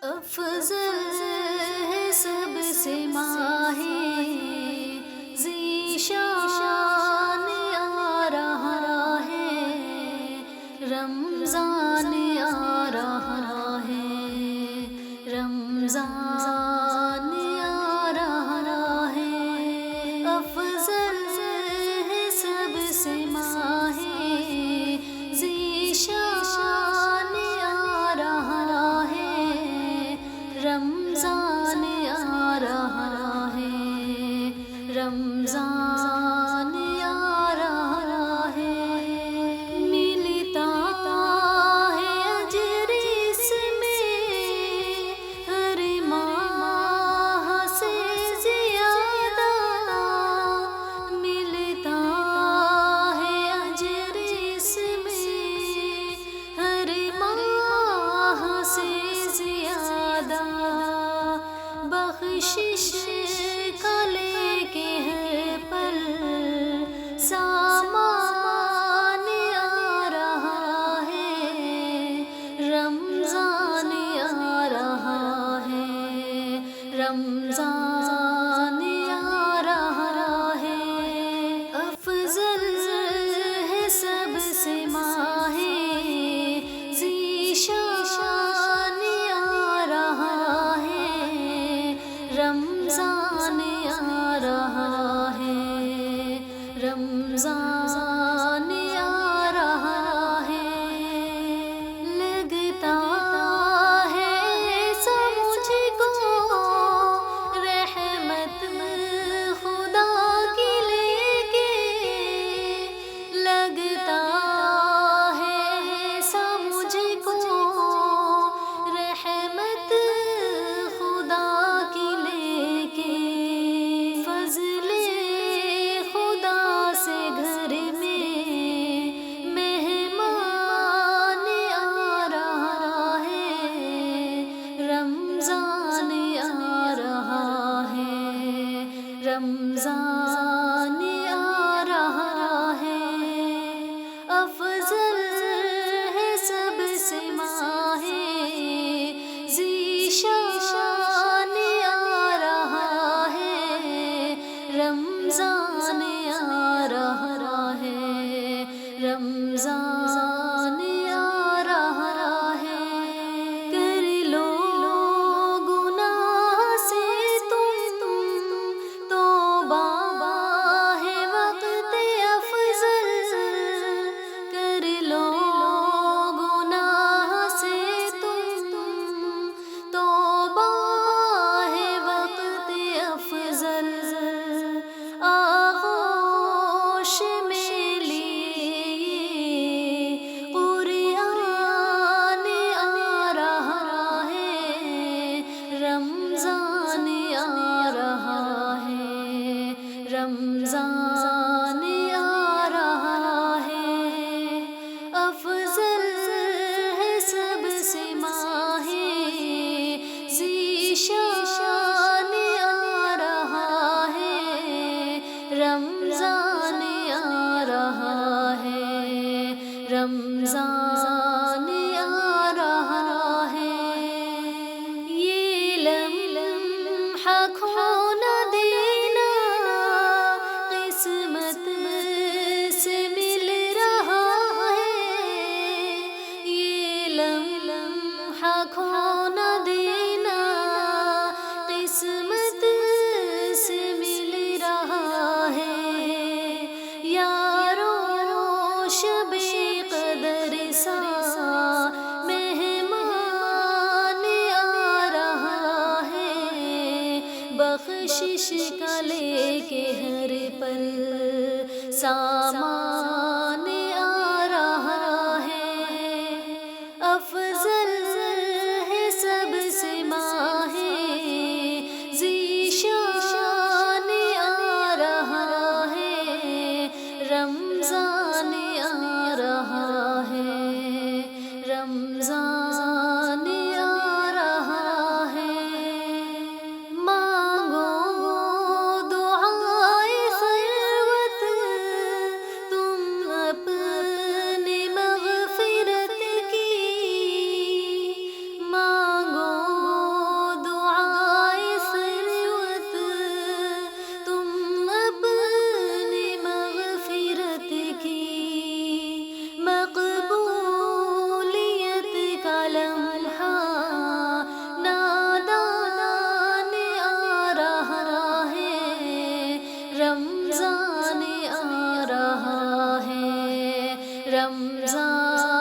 افضل ہے سب سے ماہ ذیشان آ رہا ہے، رمضان آ رہا ہے، رمضان آ رہا ہے۔ افضل ہے سب سے ماہ ذیشان آ رہا ہے، رمضان آ رہا ہے، رمضان آ رہا ہے۔ ملتا ہے اجر اس میں ہر ماہ سے زیادہ، ملتا ہے اجر اس میں ہر ماہ سے زیادہ، بخشش کا لے کے ہر پل سامان آ رہا ہے، رمضان آ رہا ہے، رمضان آ رہا ہے۔ افضل ہے سب سے ماہ ذیشان آ رہا ہے، رمضان آ رہا ہے، رمضان آ رہا ہے۔ لگتا ہے ایسا مجھ کو رحمت خدا کی لے کے، لگتا ہے ایسا مجھ کو رحمت خدا کی لے کے، فضل خدا سے گھر میں مہمان آ رہا ہے، رمضان آ رہا ہے، رمضان آ رہا ہے۔ افضل ہے سب سے ماہ ذیشان آ رہا ہے، رمضان آ رہا ہے، رمضان آ رہا ہے۔ کر لو گناہ سے تم توبہ ہے وقت افضل، کر لو گناہ سے تم توبہ ہے وقت افضل، آغوش میں لیے قرآن آ رہا ہے، رمضان آ رہا ہے، رمضان آ رہا ہے۔ افضل ہے سب سے ماہ ذیشان آ رہا ہے، رمضان آ رہا ہے، رمضان آ رہا ہے۔ یہ لمحہ کھو نہ دینا، قسمت سے مل رہا ہے، یہ لمحہ کھو نہ دینا، قسمت سے مل رہا ہے۔ یارو شب قدر سا مہمان آ رہا ہے، بخشش کا لے کے ہر پل سامان آ رہا ہے۔ افضل ہے سب سے ماہ ذیشان آ رہا ہے، رمضان آ رہا ہے، رمضان آ رہا ہے۔ مانگو دعائے خلوت رمضان